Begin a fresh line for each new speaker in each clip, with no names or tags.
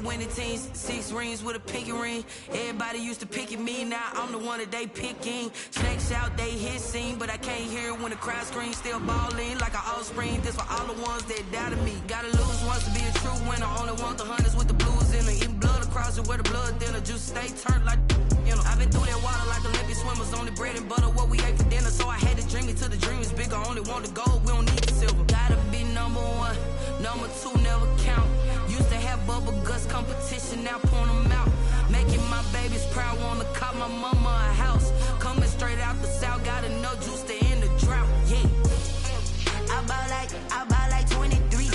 winning teams, 6 rings with a pinky ring. Everybody used to pick at me, now I'm the one that they picking. Snakes out, they hit scene, but I can't hear it when the crowd screams. Still balling like an offspring, this for all the ones that doubted me. Gotta lose once to be a true winner, only want the hunters with the blues in it. Eating blood across it where the blood thinner, juice stay turned like, you know. I've been through that water like Olympic swimmers, only bread and butter, what we ate for dinner. So I had to dream it till the dream is bigger, only want the gold, we don't need the silver. Gotta be number 1, number 2 never count. Used to have bubble guts competition, now point them out. Making my babies proud, wanna cop my mama a house. Coming straight out the south, got enough juice to end the drought, yeah. I buy like 23.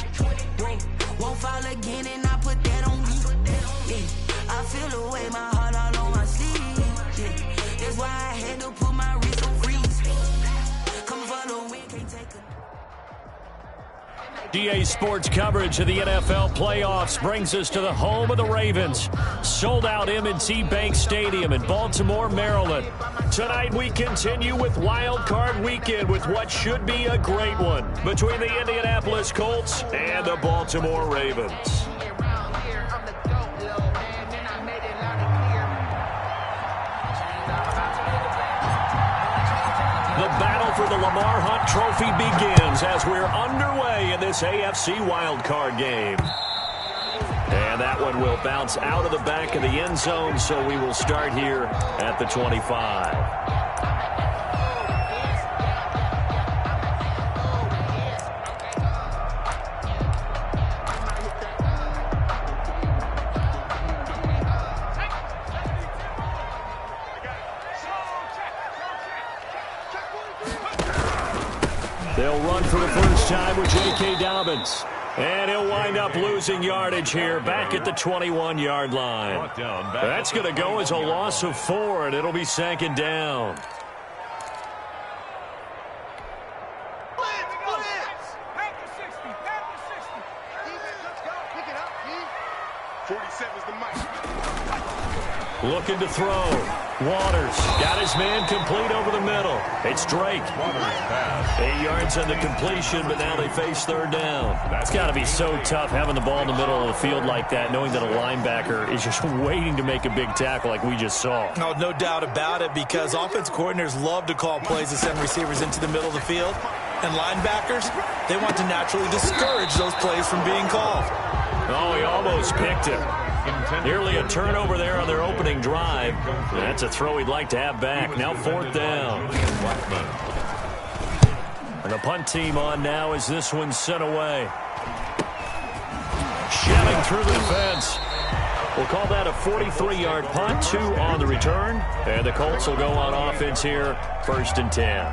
Won't fall again and I put that on me, yeah. I feel the way, my heart all on my sleeve, yeah. That's why I had to put my wrist on freeze. Come for the win, can't take it.
DA Sports coverage of the NFL playoffs brings us to the home of the Ravens. Sold out M&T Bank Stadium in Baltimore, Maryland. Tonight we continue with Wild Card Weekend with what should be a great one between the Indianapolis Colts and the Baltimore Ravens. The battle for the Lamar Hunt Trophy begins as we're underway in this AFC wildcard game. And that one will bounce out of the back of the end zone, so we will start here at the 25. They'll run for the first time with J.K. Dobbins. And he'll wind up losing yardage here back at the 21-yard line. That's going to go as a loss of 4, and it'll be 2nd down. Looking to throw. Waters got his man complete over the middle. It's Drake. 8 yards on the completion, but now they face 3rd down. That's got to be so tough having the ball in the middle of the field like that, knowing that a linebacker is just waiting to make a big tackle like we just saw.
Oh, no doubt about it, because offense coordinators love to call plays to send receivers into the middle of the field. And linebackers, they want to naturally discourage those plays from being called.
Oh, he almost picked him. Nearly a turnover there on their opening drive. That's a throw he'd like to have back. Now 4th down. And the punt team on now as this one's sent away. Shelling through the defense. We'll call that a 43-yard punt, 2 on the return. And the Colts will go on offense here, 1st and 10.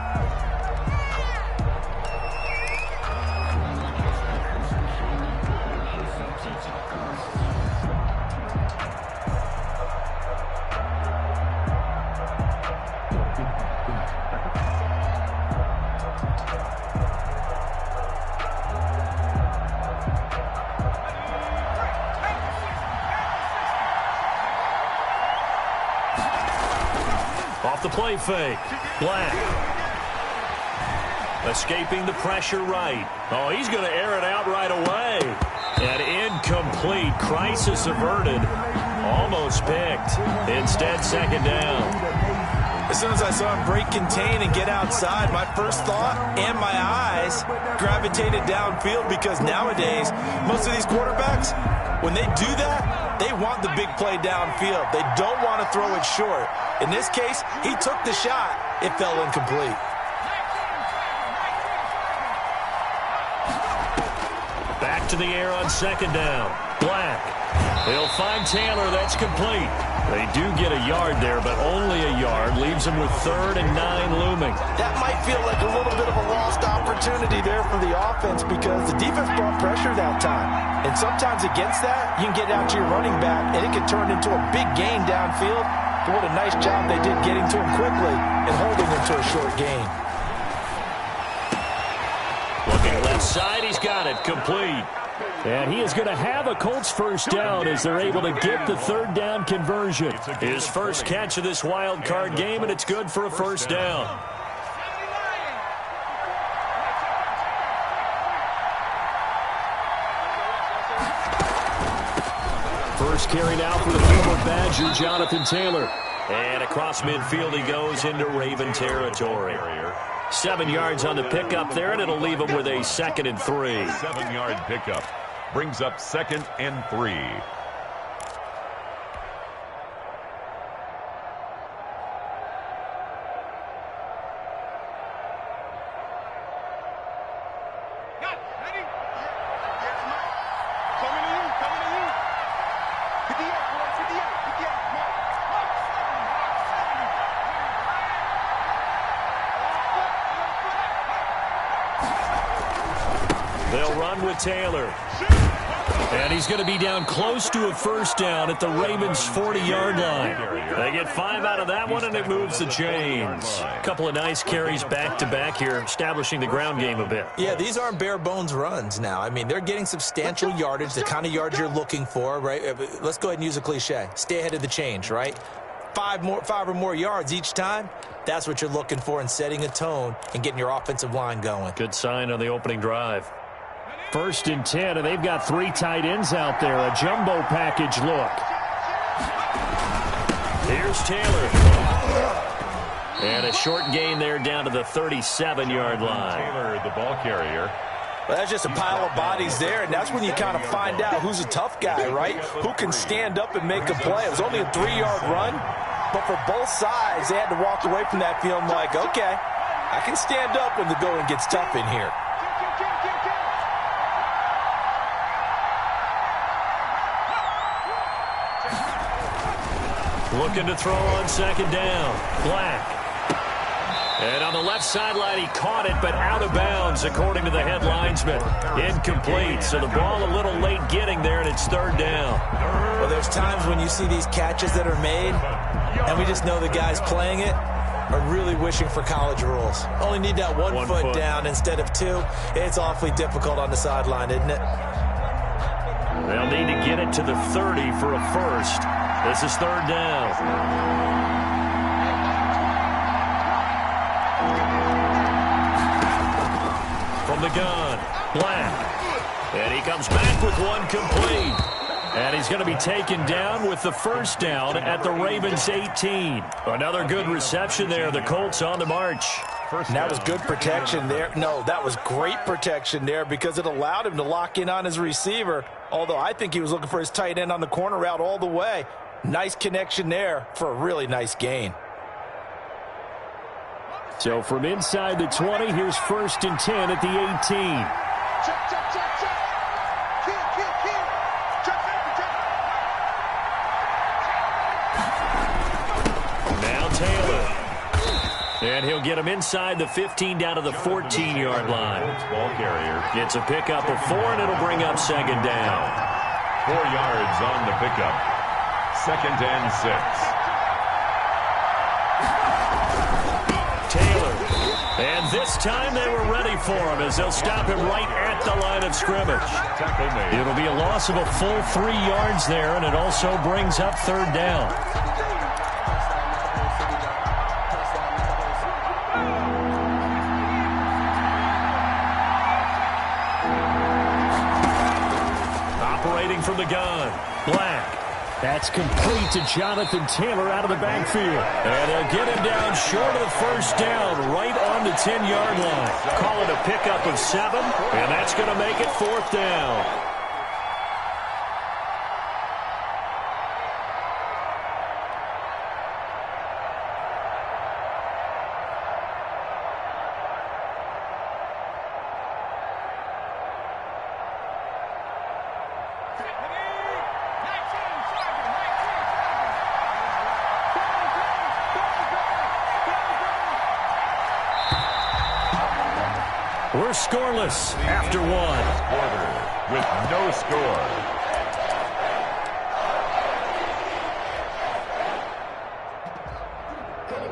Off the play fake. Black. Escaping the pressure right. Oh, he's going to air it out right away. And incomplete. Crisis averted. Almost picked. Instead, 2nd down.
As soon as I saw him break contain and get outside, my first thought and my eyes gravitated downfield, because nowadays, most of these quarterbacks, when they do that, they want the big play downfield. They don't want to throw it short. In this case, he took the shot. It fell incomplete.
Back to the air on 2nd down. Black. He'll find Taylor. That's complete. They do get a yard there, but only a yard. Leaves them with 3rd and 9 looming.
That might feel like a little bit of a lost opportunity there for the offense, because the defense brought pressure that time. And sometimes against that, you can get out to your running back, and it can turn into a big gain downfield. But what a nice job they did getting to him quickly and holding him to a short gain.
Looking left side, he's got it. Complete. And he is going to have a Colts first down as they're able to get the 3rd down conversion. His first catch of this wild card game, and it's good for a first down. First carry now for the former Badger, Jonathan Taylor. And across midfield he goes into Raven territory. 7 yards on the pickup there, and it'll leave him with a 2nd and 3.
7-yard pickup brings up 2nd and 3.
They'll run with Taylor. And he's going to be down close to a first down at the Ravens' 40-yard line. They get 5 out of that one, and it moves the chains. A couple of nice carries back-to-back here, establishing the ground game a bit.
Yeah, these aren't bare-bones runs now. I mean, they're getting substantial yardage, the kind of yards you're looking for, right? Let's go ahead and use a cliche. Stay ahead of the change, right? 5 or more yards each time. That's what you're looking for in setting a tone and getting your offensive line going.
Good sign on the opening drive. 1st and 10, and they've got 3 tight ends out there. A jumbo package look. Here's Taylor. And a short gain there down to the 37-yard line.
Taylor, the ball carrier.
Well, that's just a pile of bodies there, and that's when you kind of find out who's a tough guy, right? Who can stand up and make a play. It was only a 3-yard run, but for both sides, they had to walk away from that feeling like, okay, I can stand up when the going gets tough in here.
Looking to throw on 2nd down. Black. And on the left sideline, he caught it, but out of bounds, according to the head linesman. Incomplete, so the ball a little late getting there, and it's 3rd down.
Well, there's times when you see these catches that are made, and we just know the guys playing it are really wishing for college rules. Only need that one foot down instead of 2. It's awfully difficult on the sideline, isn't it?
They'll need to get it to the 30 for a first. This is 3rd down. From the gun, Black. And he comes back with one complete. And he's going to be taken down with the first down at the Ravens' 18. Another good reception there. The Colts on the march.
And that was good protection there. No, that was great protection there because it allowed him to lock in on his receiver. Although I think he was looking for his tight end on the corner route all the way. Nice connection there for a really nice gain.
So from inside the 20, here's 1st and 10 at the 18. Now Taylor. And he'll get him inside the 15 down to the 14-yard line.
Ball carrier.
It's a pickup of 4, and it'll bring up 2nd down.
4 yards on the pickup. 2nd and 6.
Taylor. And this time they were ready for him as they'll stop him right at the line of scrimmage. It'll be a loss of a full 3 yards there, and it also brings up 3rd down. Operating from the gun, Black. That's complete to Jonathan Taylor out of the backfield. And they'll get him down short of the first down, right on the 10-yard line. Call it a pickup of 7, and that's going to make it 4th down. We're scoreless after 1.
Quarter with no score.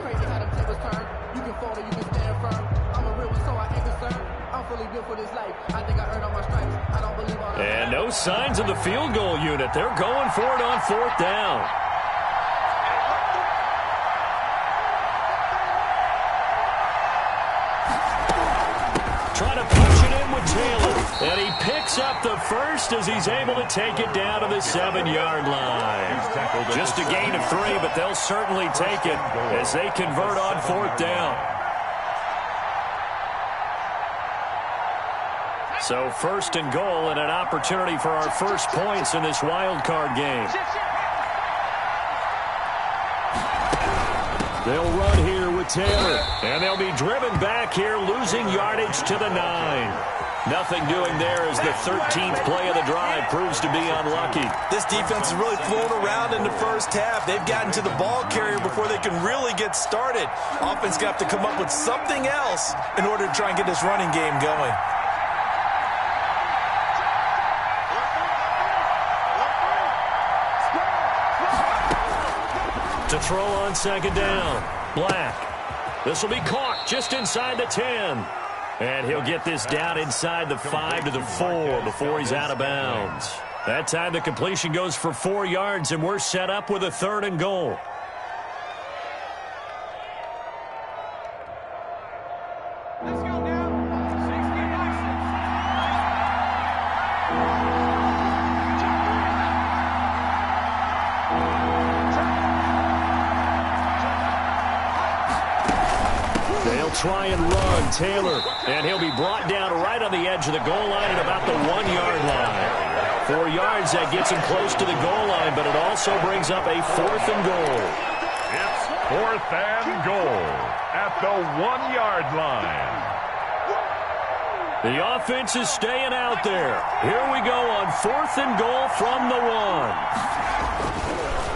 Crazy how the tables turn. You can fall or you can stand firm. I'm a real one, so I ain't concerned. I'm fully built for this life. I think I earned all my stripes. I don't believe all.
And no signs of the field goal unit. They're going for it on 4th down. Trying to punch it in with Taylor. And he picks up the first as he's able to take it down to the 7-yard line. Just a gain of 3, but they'll certainly take it as they convert on 4th down. So 1st and goal and an opportunity for our first points in this wild card game. They'll run here with Taylor, and they'll be driven back here, losing yardage to the 9. Nothing doing there as the 13th play of the drive proves to be unlucky.
This defense is really flown around in the first half. They've gotten to the ball carrier before they can really get started. Offense got to come up with something else in order to try and get this running game going.
To throw on 2nd down. Black. This will be caught just inside the 10. And he'll get this down inside the 5 to the 4 before he's out of bounds. That time the completion goes for 4 yards, and we're set up with a 3rd and goal. Try and run, Taylor, and he'll be brought down right on the edge of the goal line at about the 1-yard line. 4 yards, that gets him close to the goal line, but it also brings up a 4th and goal.
It's 4th and goal at the 1-yard line.
The offense is staying out there. Here we go on 4th and goal from the 1.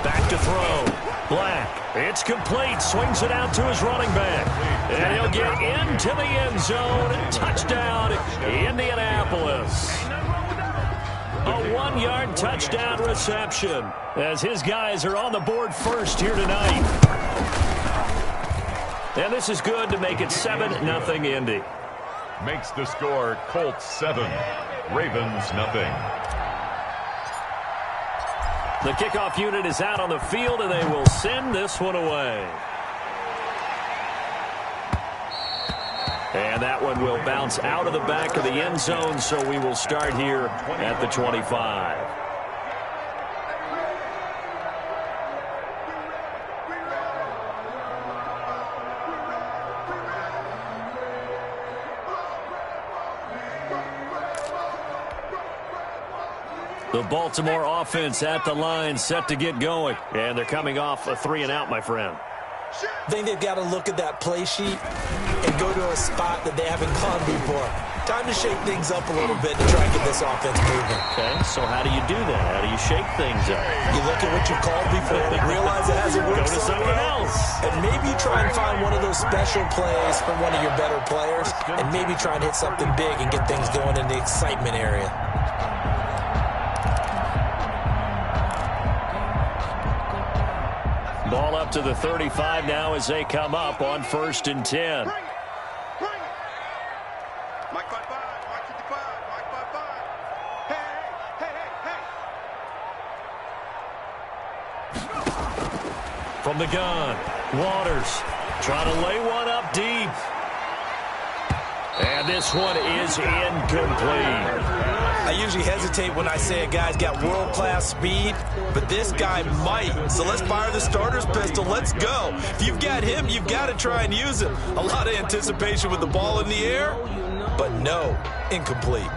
Back to throw. Black. It's complete. Swings it out to his running back. And he'll get into the end zone. Touchdown, Indianapolis. A 1-yard touchdown reception as his guys are on the board first here tonight. And this is good to make it 7-0 Indy.
Makes the score Colts 7, Ravens nothing.
The kickoff unit is out on the field, and they will send this one away. And that one will bounce out of the back of the end zone, so we will start here at the 25. The Baltimore offense at the line, set to get going. And they're coming off a 3-and-out, my friend.
I think they've got to look at that play sheet and go to a spot that they haven't gone before. Time to shake things up a little bit to try and get this offense moving.
Okay, so how do you do that? How do you shake things up?
You look at what you called before, realize it hasn't worked.
Go to someone else.
And maybe try and find one of those special plays from one of your better players, and maybe try and hit something big and get things going in the excitement area.
Ball up to the 35 now as they come up on 1st and 10.
Mike 5-5, Mike 55, Mike 5-5. Hey.
From the gun, Waters trying to lay one up deep. And this one is incomplete.
I usually hesitate when I say a guy's got world-class speed, but this guy might. So let's fire the starter's pistol. Let's go. If you've got him, you've got to try and use him. A lot of anticipation with the ball in the air, but no, incomplete.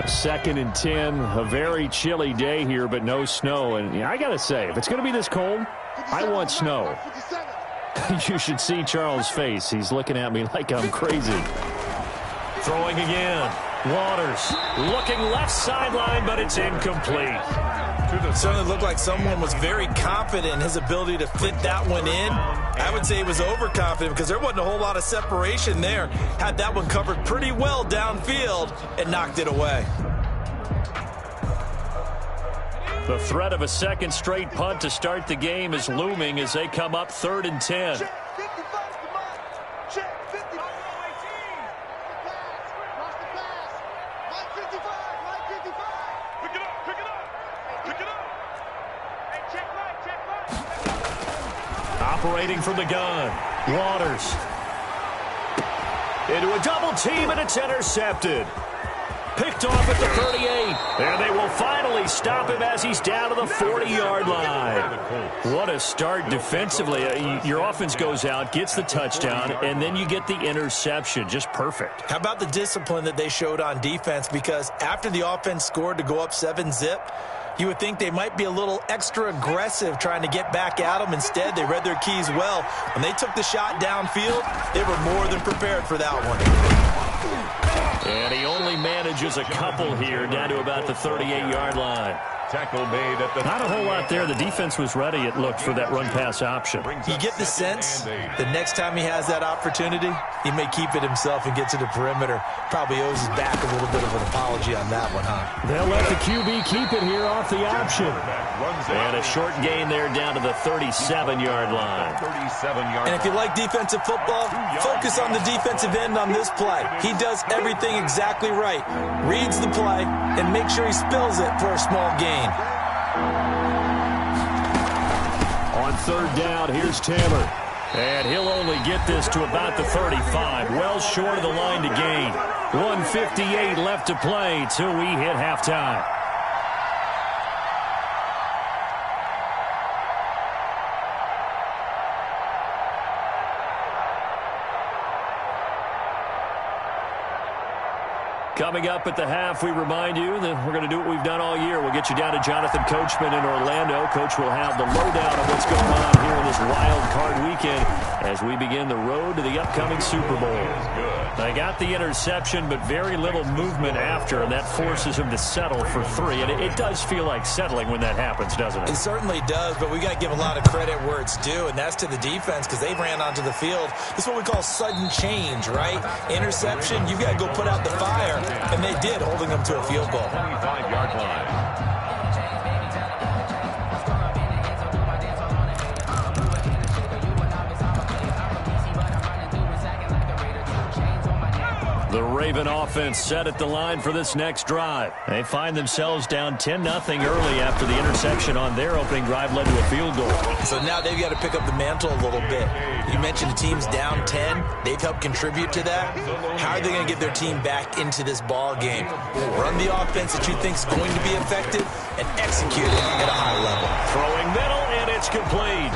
Second and 10, a very chilly day here, but no snow. And I got to say, if it's going to be this cold, I want snow. You should see Charles' face. He's looking at me like I'm crazy. Throwing again. Waters looking left sideline, but it's incomplete.
It certainly looked like someone was very confident in his ability to fit that one in. I would say he was overconfident because there wasn't a whole lot of separation there. Had that one covered pretty well downfield and knocked it away.
The threat of a second straight punt to start the game is looming as they come up 3rd and 10.
Pick it up.
Separating from the gun. Waters. Into a double team, and it's intercepted. Picked off at the 38. And they will finally stop him as he's down to the 40-yard line. What a start defensively. Your offense goes out, gets the touchdown, and then you get the interception. Just perfect.
How about the discipline that they showed on defense? Because after the offense scored to go up 7-zip, you would think they might be a little extra aggressive trying to get back at them. Instead, they read their keys well. When they took the shot downfield, they were more than prepared for that one.
And he only manages a couple here down to about the 38-yard line.
Tackle made at the
Not a whole lot there. The defense was ready, it looked, for that run-pass option.
You get the sense the next time he has that opportunity, he may keep it himself and get to the perimeter. Probably owes his back a little bit of an apology on that one, huh?
They'll let the QB keep it here off the option. And a short gain there down to the 37-yard line.
And if you like defensive football, focus on the defensive end on this play. He does everything exactly right. Reads the play and makes sure he spills it for a small gain.
On third down, here's Taylor. And he'll only get this to about the 35. Well short of the line to gain. 1:58 left to play till we hit halftime. Coming up at the half, we remind you that we're going to do what we've done all year. We'll get you down to Jonathan Coachman in Orlando. Coach will have the lowdown of what's going on here in this wild card weekend as we begin the road to the upcoming Super Bowl. They got the interception, but very little movement after, and that forces him to settle for 3. And it does feel like settling when that happens, doesn't it?
It certainly does, but we got to give a lot of credit where it's due, and that's to the defense because they ran onto the field. This is what we call sudden change, right? Interception, you got to go put out the fire. And they did, holding them to a field goal.
25-yard line.
The Raven offense set at the line for this next drive. They find themselves down 10-0 early after the interception on their opening drive led to a field goal.
So now they've got to pick up the mantle a little bit. You mentioned the team's down 10. They've helped contribute to that. How are they going to get their team back into this ball game? Run the offense that you think is going to be effective and execute it at a high level.
Throwing middle, and it's complete.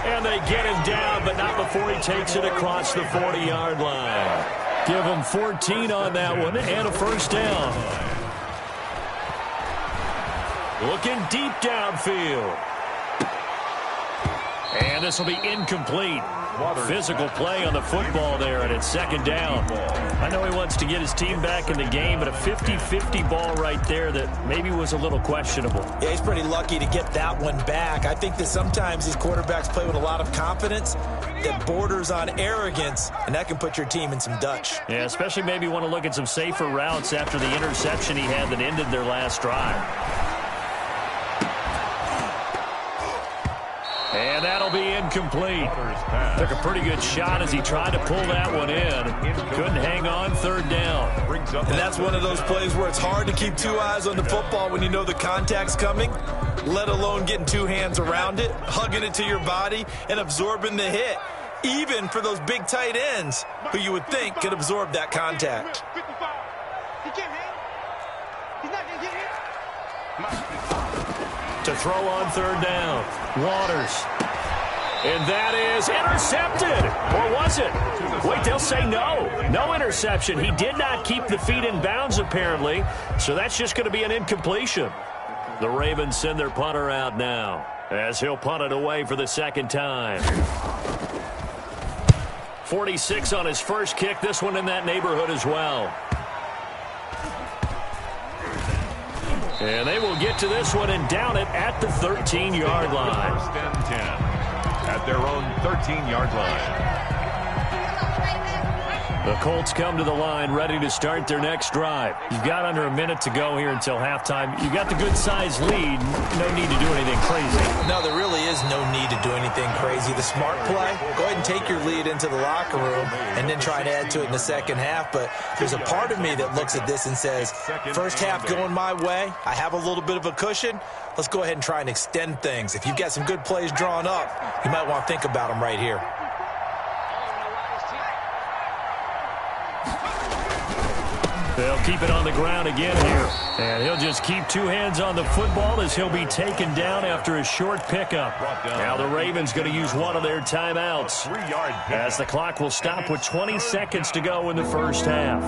And they get him down, but not before he takes it across the 40-yard line. Give him 14 on that one and a first down. Looking deep downfield. And this will be incomplete. Physical play on the football there, and it's second down. I know he wants to get his team back in the game, but a 50-50 ball right there that maybe was a little questionable.
Yeah, he's pretty lucky to get that one back. I think that sometimes these quarterbacks play with a lot of confidence that borders on arrogance, and that can put your team in some Dutch.
Yeah, especially maybe want to look at some safer routes after the interception he had that ended their last drive. And that'll be incomplete. Took a pretty good shot as he tried to pull that one in. Couldn't hang on, third down.
And that's one of those plays where it's hard to keep two eyes on the football when you know the contact's coming, let alone getting two hands around it, hugging it to your body, and absorbing the hit, even for those big tight ends who you would think could absorb that contact.
To throw on third down, Waters. And that is intercepted. Or was it? Wait, they'll say no. No interception. He did not keep the feet in bounds, apparently. So that's just going to be an incompletion. The Ravens send their punter out now as he'll punt it away for the second time. 46 on his first kick. This one in that neighborhood as well. And they will get to this one and down it at the 13-yard line.
First and 10 at their own 13-yard line.
The Colts come to the line ready to start their next drive. You've got under a minute to go here until halftime. You've got the good-sized lead. No need to do anything crazy.
No, there really is no need to do anything crazy. The smart play, go ahead and take your lead into the locker room and then try to add to it in the second half. But there's a part of me that looks at this and says, first half going my way, I have a little bit of a cushion. Let's go ahead and try and extend things. If you've got some good plays drawn up, you might want to think about them right here.
They'll keep it on the ground again here. And he'll just keep two hands on the football as he'll be taken down after a short pickup. Now the Ravens going to use one of their timeouts as the clock will stop with 20 seconds to go in the first half.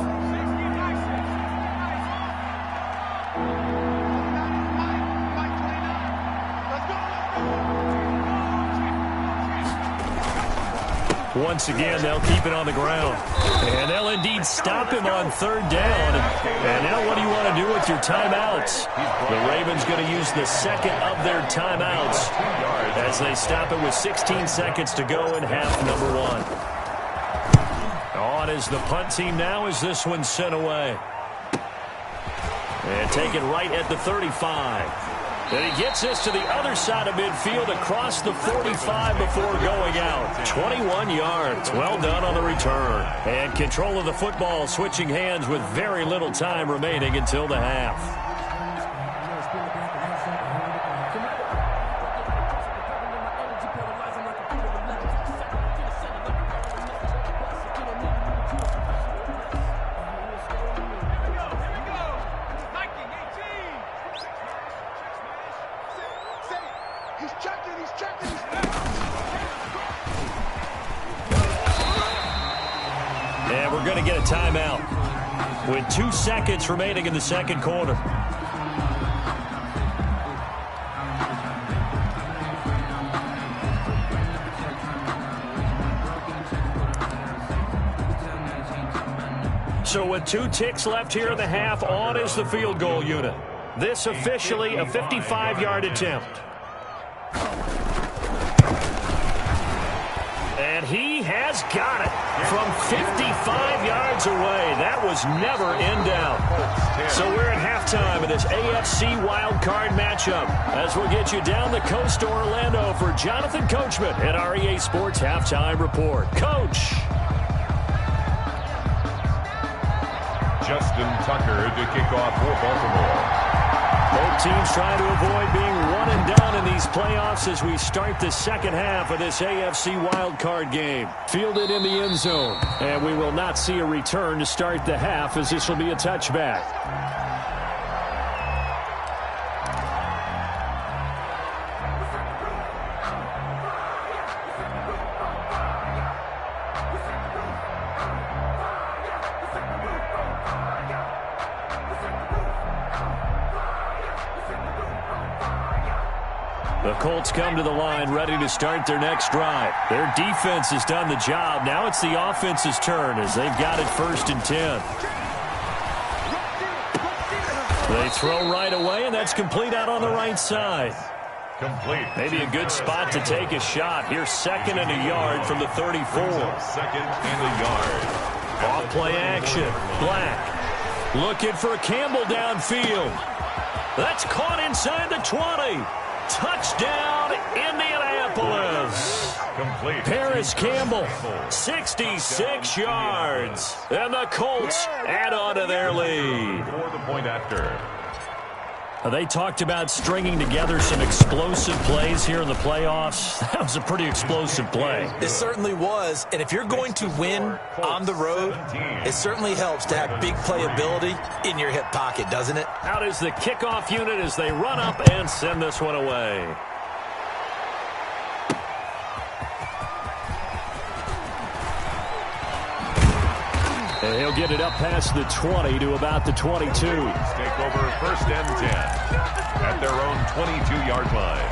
Once again, they'll keep it on the ground. And they'll indeed stop him on third down. And now what do you want to do with your timeouts? The Ravens going to use the second of their timeouts as they stop it with 16 seconds to go in half number one. On is the punt team now as this one's sent away. And taken right at the 35. And he gets this to the other side of midfield across the 45 before going out. 21 yards. Well done on the return. And control of the football switching hands with very little time remaining until the half. And we're going to get a timeout with 2 seconds remaining in the second quarter. So with 2 ticks left here in the half, on is the field goal unit. This officially a 55-yard attempt. And he has got it from 55 yards away. That was never in doubt. So we're at halftime of this AFC wildcard matchup as we'll get you down the coast to Orlando for Jonathan Coachman at our EA Sports Halftime Report. Coach.
Justin Tucker to kick off for Baltimore.
Both teams trying to avoid being one and done in these playoffs as we start the second half of this AFC wildcard game. Fielded in the end zone, and we will not see a return to start the half as this will be a touchback. The Colts come to the line ready to start their next drive. Their defense has done the job. Now it's the offense's turn as they've got it 1st and 10. They throw right away, and that's complete out on the right side.
Complete.
Maybe a good spot to take a shot. Here's 2nd and a yard from the 34.
2nd and a yard.
Off play action. Black looking for Campbell downfield. That's caught inside the 20. Touchdown, Indianapolis.
Complete.
Paris Campbell, 66 yards. And the Colts add on to their lead.
For the point after.
They talked about stringing together some explosive plays here in the playoffs. That was a pretty explosive play.
It certainly was. And if you're going to win on the road, it certainly helps to have big playability in your hip pocket, doesn't it?
Out is the kickoff unit as they run up and send this one away. And he'll get it up past the 20 to about the 22.
Take over 1st and 10 at their own 22-yard line.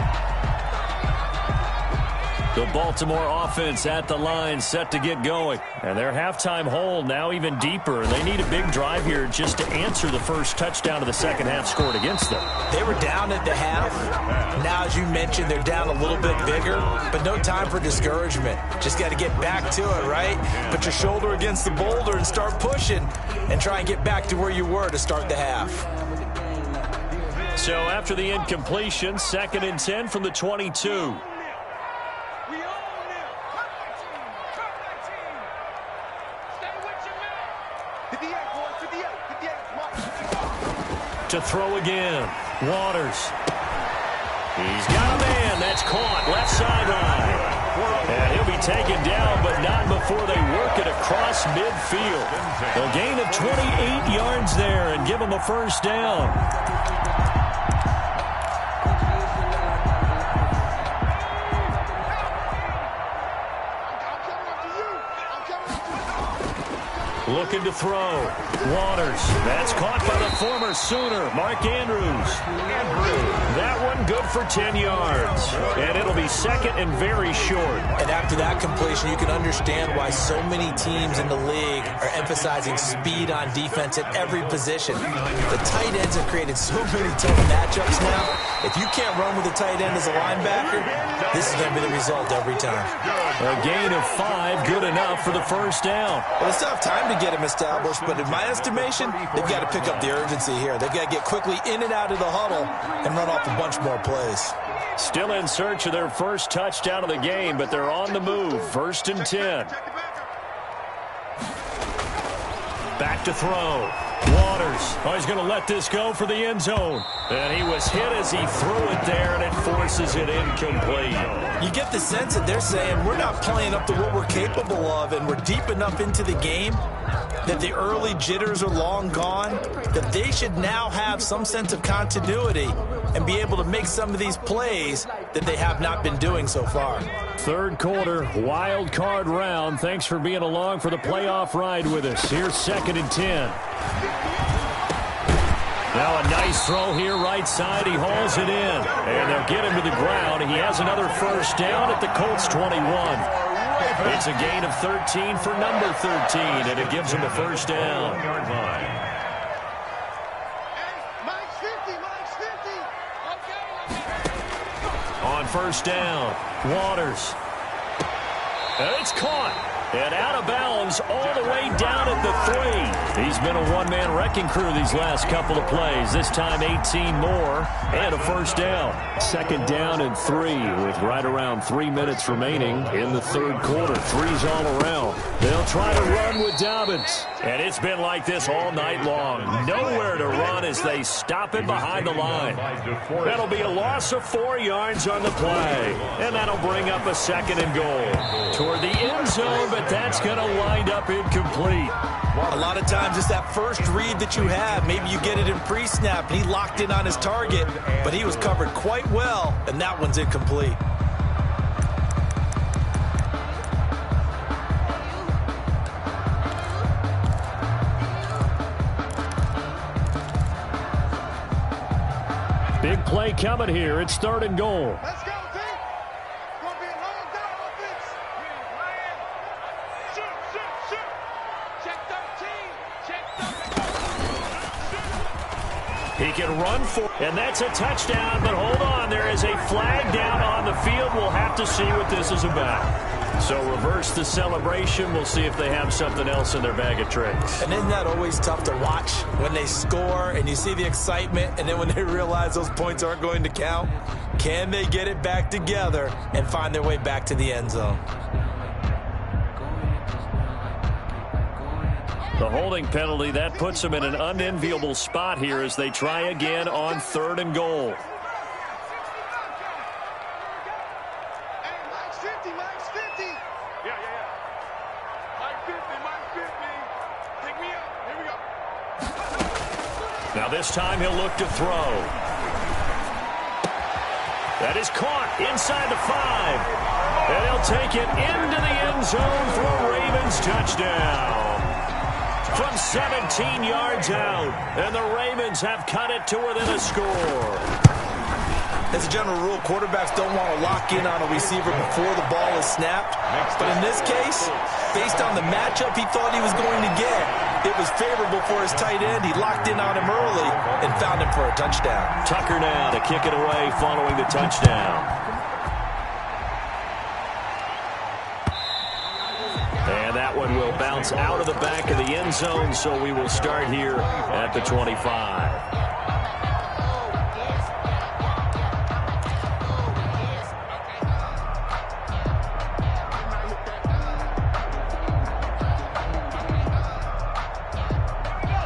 The Baltimore offense at the line, set to get going. And their halftime hole now even deeper. They need a big drive here just to answer the first touchdown of the second half scored against them.
They were down at the half. Now, as you mentioned, they're down a little bit bigger, but no time for discouragement. Just got to get back to it, right? Put your shoulder against the boulder and start pushing and try and get back to where you were to start the half.
So after the incompletion, 2nd and 10 from the 22. To throw again. Waters. He's got a man. That's caught. Left sideline. And he'll be taken down, but not before they work it across midfield. A gain of 28 yards there and give them a first down. Looking to throw. Waters. That's caught by the former Sooner, Mark Andrews. That one good for 10 yards. And it'll be second and very short.
And after that completion, you can understand why so many teams in the league are emphasizing speed on defense at every position. The tight ends have created so many tough matchups now. If you can't run with a tight end as a linebacker, this is going to be the result every time.
A gain of 5, good enough for the first down.
Well, they still have time to get him established, but in my estimation, they've got to pick up the urgency here. They've got to get quickly in and out of the huddle and run off a bunch more plays.
Still in search of their first touchdown of the game, but they're on the move. 1st and 10. Back to throw. Waters. Oh, he's going to let this go for the end zone. And he was hit as he threw it there, and it forces it incomplete.
You get the sense that they're saying we're not playing up to what we're capable of, and we're deep enough into the game that the early jitters are long gone, that they should now have some sense of continuity and be able to make some of these plays that they have not been doing so far.
3rd quarter, wild card round. Thanks for being along for the playoff ride with us. Here's 2nd and 10. Now a nice throw here, right side. He hauls it in, and they'll get him to the ground. He has another first down at the Colts 21. It's a gain of 13 for number 13, and it gives him a first down. On first down, Waters. And it's caught. And out of bounds all the way down at the 3. He's been a one-man wrecking crew these last couple of plays. This time 18 more and a first down. 2nd down and 3 with right around 3 minutes remaining in the 3rd quarter. 3's all around. They'll try to run with Dobbins. And it's been like this all night long. Nowhere to run as they stop it behind the line. That'll be a loss of 4 yards on the play. And that'll bring up a 2nd and goal. Toward the end zone, but that's going to wind up incomplete.
A lot of times it's that first read that you have. Maybe you get it in pre-snap. He locked in on his target, but he was covered quite well, and that one's incomplete.
Big play coming here. It's 3rd and goal.
Let's go, team. It's going to be a long down offense. Shoot. Check 13.
He can run for, and that's a touchdown, but hold on. There is a flag down on the field. We'll have to see what this is about. So reverse the celebration. We'll see if they have something else in their bag of tricks.
And isn't that always tough to watch when they score and you see the excitement, and then when they realize those points aren't going to count? Can they get it back together and find their way back to the end zone?
The holding penalty, that puts them in an unenviable spot here as they try again on 3rd and goal. Now this time he'll look to throw. That is caught inside the 5. And he'll take it into the end zone for a Ravens touchdown. From 17 yards out. And the Ravens have cut it to within a score.
As a general rule, quarterbacks don't want to lock in on a receiver before the ball is snapped. But in this case, based on the matchup he thought he was going to get, it was favorable for his tight end. He locked in on him early and found him for a touchdown.
Tucker now to kick it away following the touchdown. And that one will bounce out of the back of the end zone, so we will start here at the 25.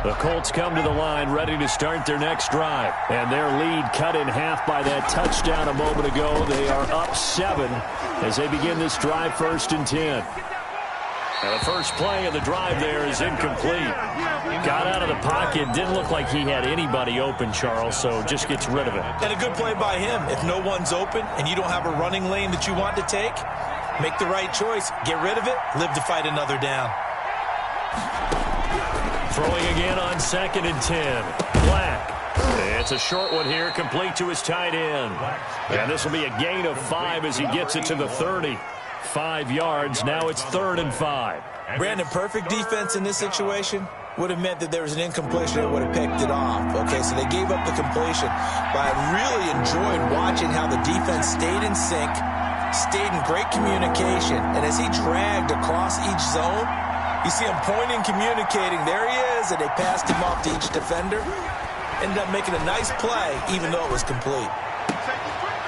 The Colts come to the line ready to start their next drive. And their lead cut in half by that touchdown a moment ago. They are up 7 as they begin this drive 1st and 10. And the first play of the drive there is incomplete. Got out of the pocket. Didn't look like he had anybody open, Charles, so just gets rid of it.
And a good play by him. If no one's open and you don't have a running lane that you want to take, make the right choice. Get rid of it. Live to fight another down.
Throwing again on 2nd and 10. Black. It's a short one here, complete to his tight end. And this will be a gain of 5 as he gets it to the 30. 5 yards. Now it's 3rd and 5.
Brandon, perfect defense in this situation would have meant that there was an incompletion that would have picked it off. Okay, so they gave up the completion. But I really enjoyed watching how the defense stayed in sync, stayed in great communication, and as he dragged across each zone, you see him pointing, communicating. There he is, and they passed him off to each defender. Ended up making a nice play, even though it was complete.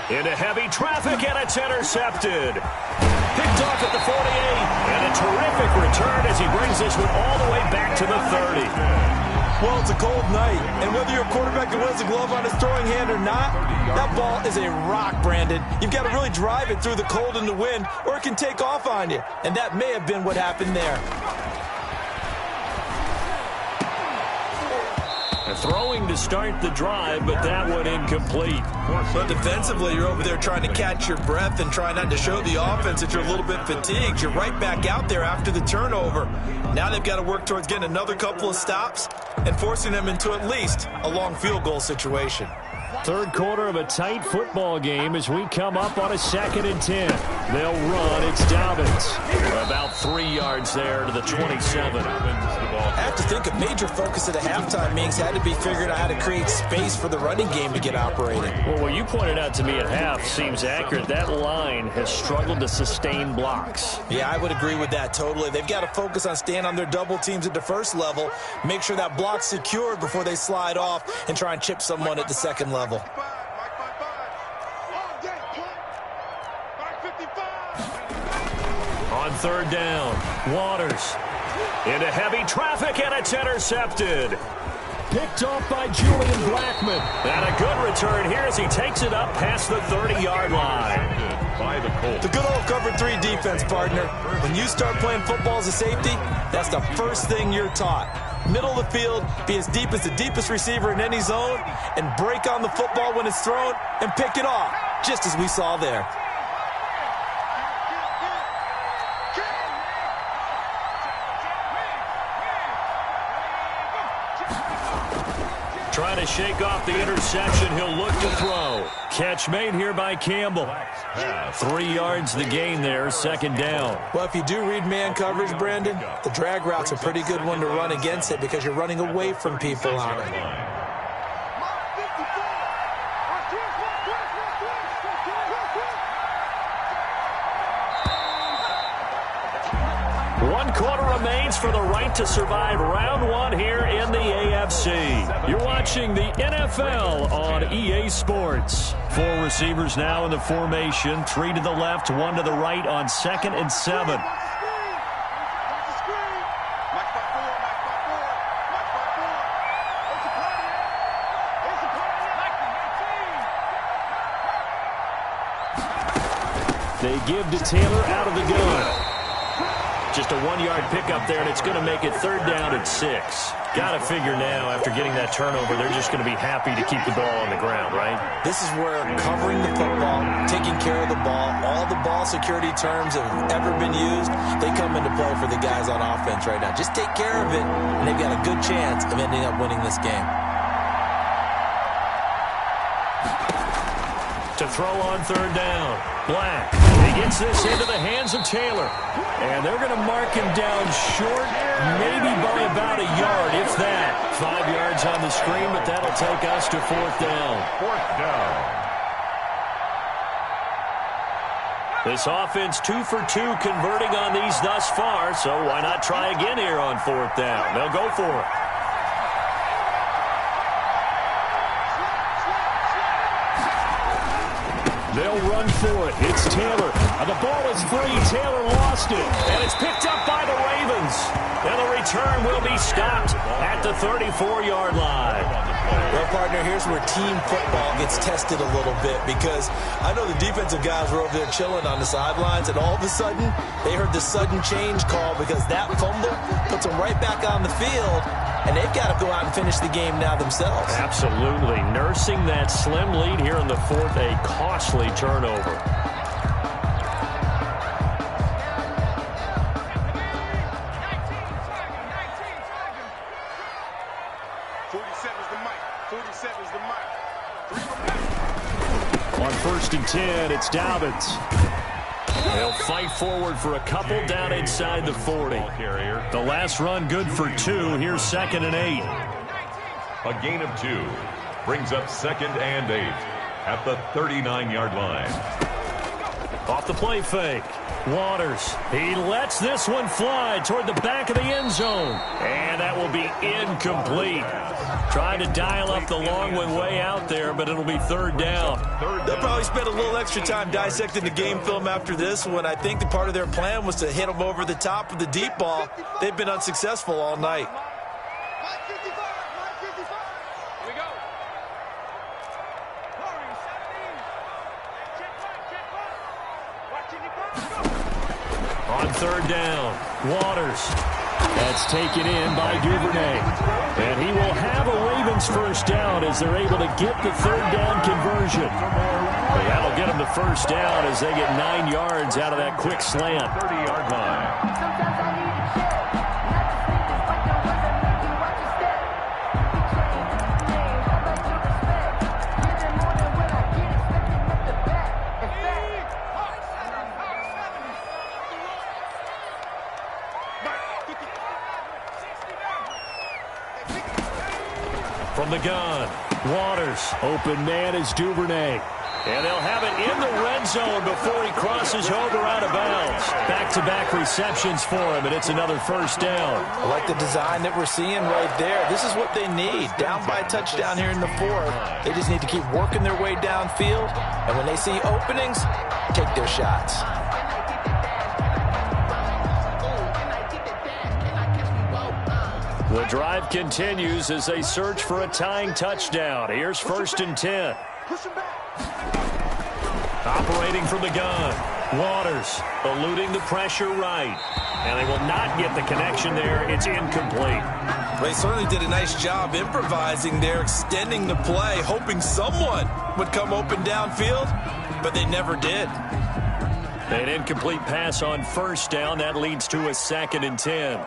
Into heavy traffic, and it's intercepted. Picked off at the 48, and a terrific return as he brings this one all the way back to the 30.
Well, it's a cold night, and whether you're a quarterback that wears a glove on his throwing hand or not, that ball is a rock, Brandon. You've got to really drive it through the cold and the wind, or it can take off on you, and that may have been what happened there.
Throwing to start the drive, but that one incomplete.
But defensively, you're over there trying to catch your breath and try not to show the offense that you're a little bit fatigued. You're right back out there after the turnover. Now they've got to work towards getting another couple of stops and forcing them into at least a long field goal situation.
Third quarter of a tight football game as we come up on a 2nd and 10. They'll run. It's Dobbins. About 3 yards there to the 27.
I have to think a major focus of the halftime meetings had to be figuring out how to create space for the running game to get operating.
Well, what you pointed out to me at half seems accurate. That line has struggled to sustain blocks.
Yeah, I would agree with that totally. They've got to focus on staying on their double teams at the first level, make sure that block's secured before they slide off and try and chip someone at the second level.
On 3rd down, Waters. Into heavy traffic, and it's intercepted. Picked off by Julian Blackmon. And a good return here as he takes it up past the 30-yard line.
The good old cover 3 defense, partner. When you start playing football as a safety, that's the first thing you're taught. Middle of the field, be as deep as the deepest receiver in any zone, and break on the football when it's thrown and pick it off, just as we saw there.
Trying to shake off the interception. He'll look to throw. Catch made here by Campbell. 3 yards the gain there, 2nd down.
Well, if you do read man coverage, Brandon, the drag route's a pretty good one to run against it because you're running away from people on it.
One quarter remains for the right to survive round 1 here in the AFC. You're watching the NFL on EA Sports. 4 receivers now in the formation. 3 to the left, 1 to the right on 2nd and 7. They give to Taylor out of the gun. Just a 1-yard pickup there, and it's going to make it 3rd down and 6. Got to figure now, after getting that turnover, they're just going to be happy to keep the ball on the ground, right?
This is where covering the football, taking care of the ball, all the ball security terms that have ever been used, they come into play for the guys on offense right now. Just take care of it, and they've got a good chance of ending up winning this game.
To throw on third down. Black. He gets this into the hands of Taylor. And they're going to mark him down short, maybe by about a yard, if that. 5 yards on the screen, but that'll take us to fourth down.
Fourth down.
This offense 2 for 2 converting on these thus far, so why not try again here on fourth down? They'll go for it. They'll run for it. It's Taylor. And the ball is free. Taylor lost it. And it's picked up by the Ravens. And the return will be stopped at the 34-yard line.
Well, partner, here's where team football gets tested a little bit, because I know the defensive guys were over there chilling on the sidelines, and all of a sudden they heard the sudden change call because that fumble puts them right back on the field, and they've got to go out and finish the game now themselves.
Absolutely. Nursing that slim lead here in the fourth, a costly turnover. On 1st and 10, it's Dobbins. They'll fight forward for a couple down inside the 40. The last run good for 2. Here's 2nd and 8.
A gain of 2 brings up 2nd and 8 at the 39-yard line.
Off the play fake. Waters. He lets this one fly toward the back of the end zone. And that will be incomplete. Trying to dial up the long one way out there, but it'll be third down.
They'll probably spend a little extra time dissecting the game film after this one. I think the part of their plan was to hit them over the top of the deep ball. They've been unsuccessful all night.
On third down, Waters. That's taken in by Duvernay. And he will have a Ravens first down as they're able to get the third down conversion. But that'll get them the first down as they get 9 yards out of that quick slant.
30-yard line.
From the gun, Waters. Open man is Duvernay. And they'll have it in the red zone before he crosses over out of bounds. Back-to-back receptions for him, and it's another first down.
I like the design that we're seeing right there. This is what they need. Down by a touchdown here in the fourth. They just need to keep working their way downfield. And when they see openings, take their shots.
The drive continues as they search for a tying touchdown. Here's 1st and 10. Operating from the gun. Waters eluding the pressure right. And they will not get the connection there. It's incomplete.
They certainly did a nice job improvising there, extending the play, hoping someone would come open downfield, but they never did.
An incomplete pass on first down. That leads to a 2nd and 10.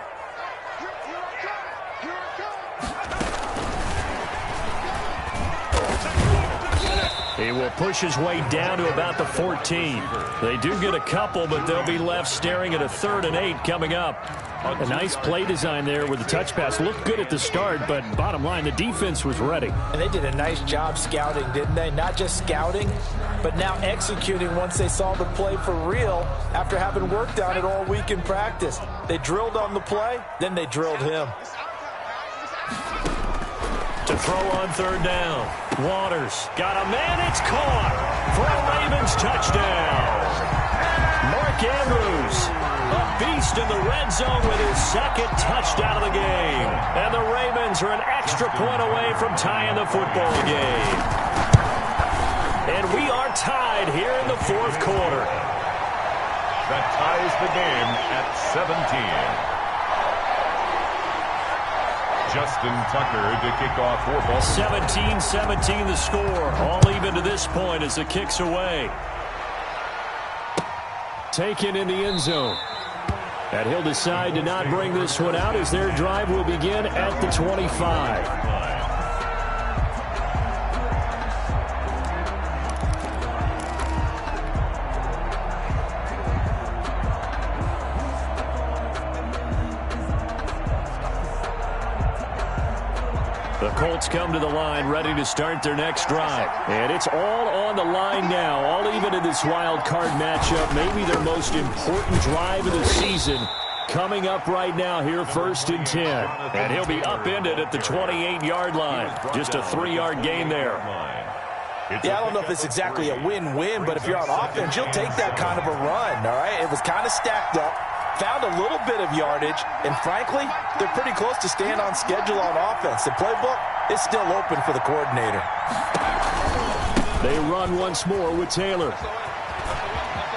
He will push his way down to about the 14. They do get a couple, but they'll be left staring at a 3rd and 8 coming up.
A nice play design there with the touch pass. Looked good at the start, but bottom line, the defense was ready.
And they did a nice job scouting, didn't they? Not just scouting, but now executing once they saw the play for real after having worked on it all week in practice. They drilled on the play, then they drilled him.
To throw on third down. Waters got a man. It's caught for a Ravens touchdown. Mark Andrews, a beast in the red zone with his 2nd touchdown of the game. And the Ravens are an extra point away from tying the football game. And we are tied here in the 4th quarter.
That ties the game at 17. Justin Tucker to kick off for Baltimore.
17-17 the score. All even to this point as the kick's away. Taken in the end zone. And he'll decide to not bring this one out as their drive will begin at the 25. The Colts come to the line ready to start their next drive. And it's all on the line now, all even in this wild card matchup. Maybe their most important drive of the season coming up right now here, 1st and 10. And he'll be upended at the 28-yard line. Just a 3-yard gain there.
Yeah, I don't know if it's exactly a win-win, but if you're on offense, you'll take that kind of a run, all right? It was kind of stacked up, found a little bit of yardage, and frankly, they're pretty close to staying on schedule on offense. The playbook is still open for the coordinator.
They run once more with Taylor.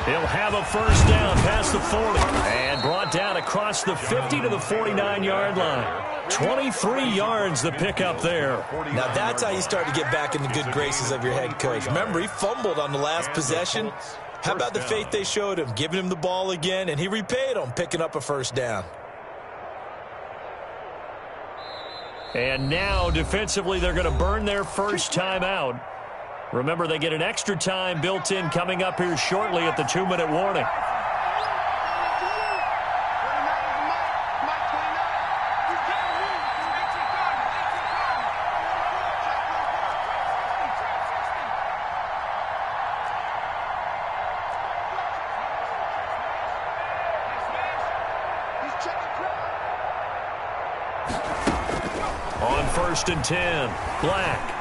He'll have a first down past the 40 and brought down across the 50 to the 49-yard line. 23 yards the pickup there.
Now that's how you start to get back in the good graces of your head coach. Remember, he fumbled on the last possession. How about the faith they showed him, giving him the ball again, and he repaid them, picking up a first down.
And now, defensively, they're going to burn their first time out. Remember, they get an extra time built in coming up here shortly at the 2-minute warning. On 1st and 10, Black.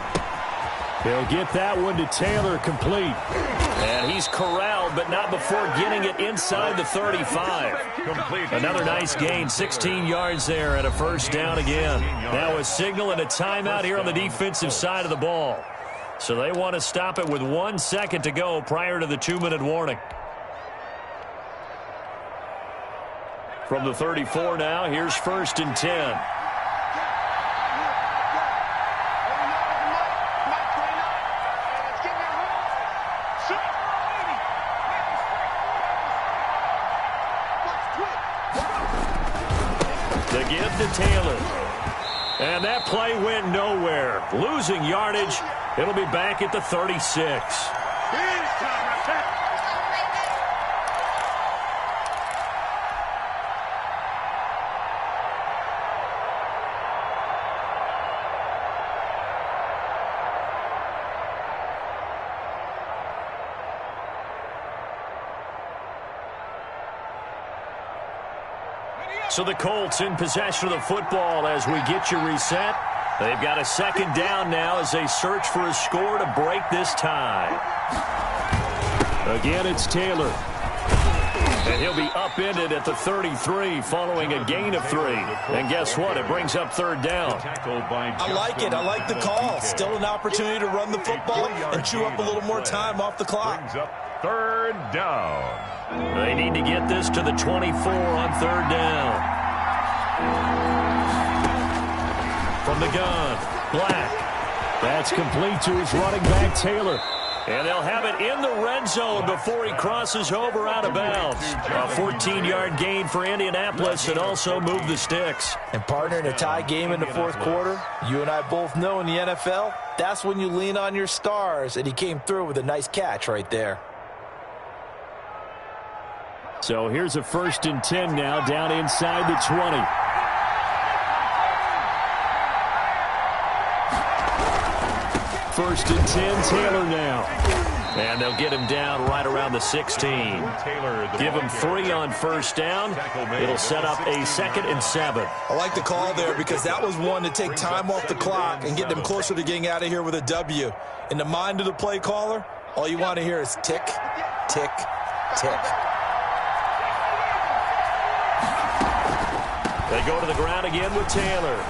He'll get that one to Taylor, complete. And he's corralled, but not before getting it inside the 35. Complete. Another nice gain, 16 yards there, and a first down again. Now a signal and a timeout here on the defensive side of the ball. So they want to stop it with 1 second to go prior to the 2-minute warning. From the 34 now, here's 1st and 10. The give to Taylor. And that play went nowhere. Losing yardage. It'll be back at the 36. So the Colts in possession of the football as we get you reset. They've got a second down now as they search for a score to break this tie. Again, it's Taylor. And he'll be upended at the 33 following a gain of 3. And guess what? It brings up 3rd down.
I like it. I like the call. Still an opportunity to run the football and chew up a little more time off the clock.
Brings up 3rd down.
They need to get this to the 24 on 3rd down. From the gun, Black. That's complete to his running back, Taylor. And they'll have it in the red zone before he crosses over out of bounds. A 14-yard gain for Indianapolis and also move the sticks.
And partner, in a tie game in the 4th quarter, you and I both know in the NFL, that's when you lean on your stars, and he came through with a nice catch right there.
So here's a 1st and 10 now down inside the 20. First and 10, Taylor now. And they'll get him down right around the 16. Give him 3 on 1st down. It'll set up a 2nd and 7.
I like the call there because that was one to take time off the clock and get them closer to getting out of here with a W. In the mind of the play caller, all you want to hear is tick, tick, tick.
They go to the ground again with Taylor.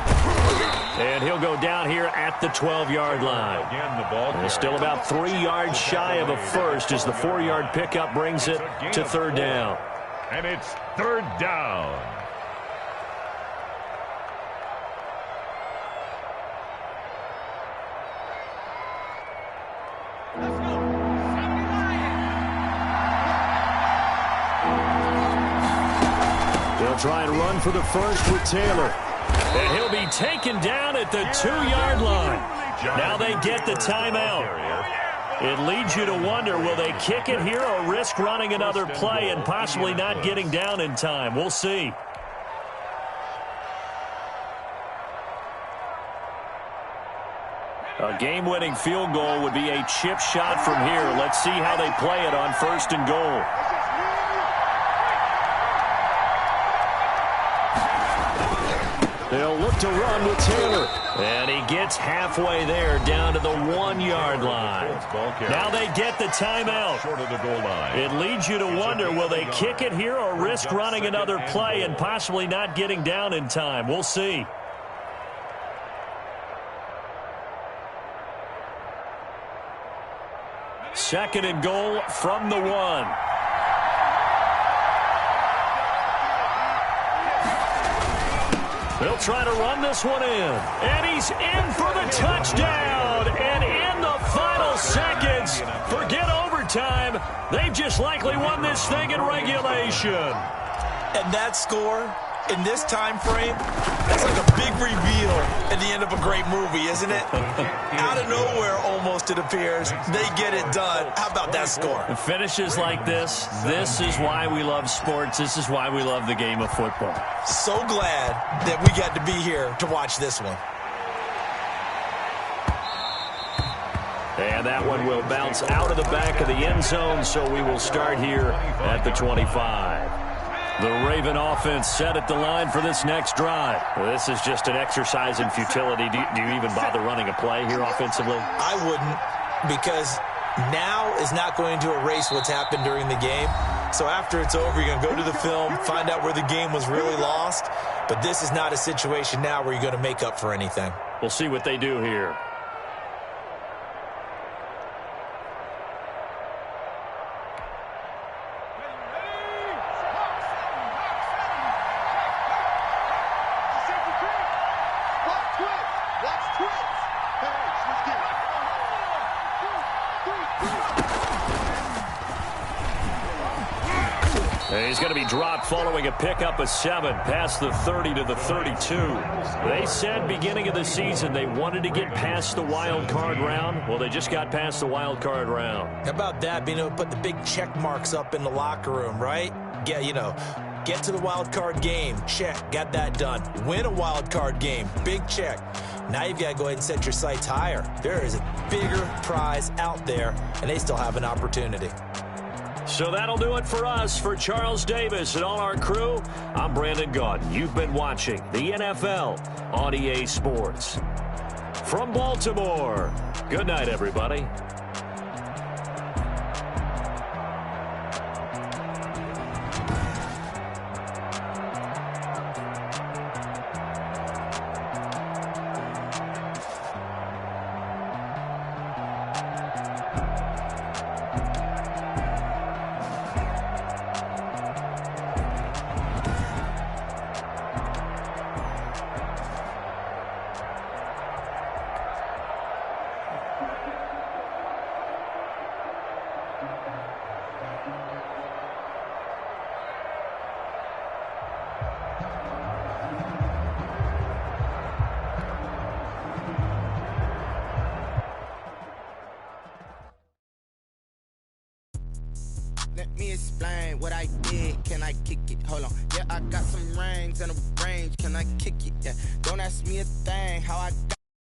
And he'll go down here at the 12-yard line. And still about 3 yards shy of a first as the 4-yard pickup brings it to 3rd down.
And it's 3rd down.
They'll try and run for the first with Taylor. And he'll be taken down at the 2-yard line. Now they get the timeout. It leads you to wonder, will they kick it here or risk running another play and possibly not getting down in time? We'll see. A game-winning field goal would be a chip shot from here. Let's see how they play it on 1st and goal. They'll look to run with Taylor. And he gets halfway there, down to the 1-yard line. Now they get the timeout.
Short of the goal line.
It leads you to wonder, will they kick it here or risk running another play and possibly not getting down in time? We'll see. Second and goal from the 1. They'll try to run this one in. And he's in for the touchdown. And in the final seconds, forget overtime. They've just likely won this thing in regulation.
And that score in this time frame, that's like a big reveal at the end of a great movie, isn't it? Out of nowhere, almost, it appears, they get it done. How about that score?
Finishes like this is why we love sports. This is why we love the game of football.
So glad that we got to be here to watch this one.
And that one will bounce out of the back of the end zone, so we will start here at the 25. The Raven offense set at the line for this next drive. This is just an exercise in futility. Do you even bother running a play here offensively?
I wouldn't, because now is not going to erase what's happened during the game. So after it's over, you're going to go to the film, find out where the game was really lost. But this is not a situation now where you're going to make up for anything.
We'll see what they do here. He's going to be dropped following a pickup of 7 past the 30 to the 32. They said beginning of the season they wanted to get past the wild card round. Well, they just got past the wild card round.
How about that, being able to put the big check marks up in the locker room, right? Yeah, get to the wild card game. Check. Got that done. Win a wild card game. Big check. Now you've got to go ahead and set your sights higher. There is a bigger prize out there, and they still have an opportunity.
So that'll do it for us. For Charles Davis and all our crew, I'm Brandon Gaudin. You've been watching the NFL on EA Sports. From Baltimore, good night, everybody.
Let me explain what I did. Can I kick it? Hold on. Yeah, I got some rings and a range. Can I kick it? Yeah. Don't ask me a thing. How I got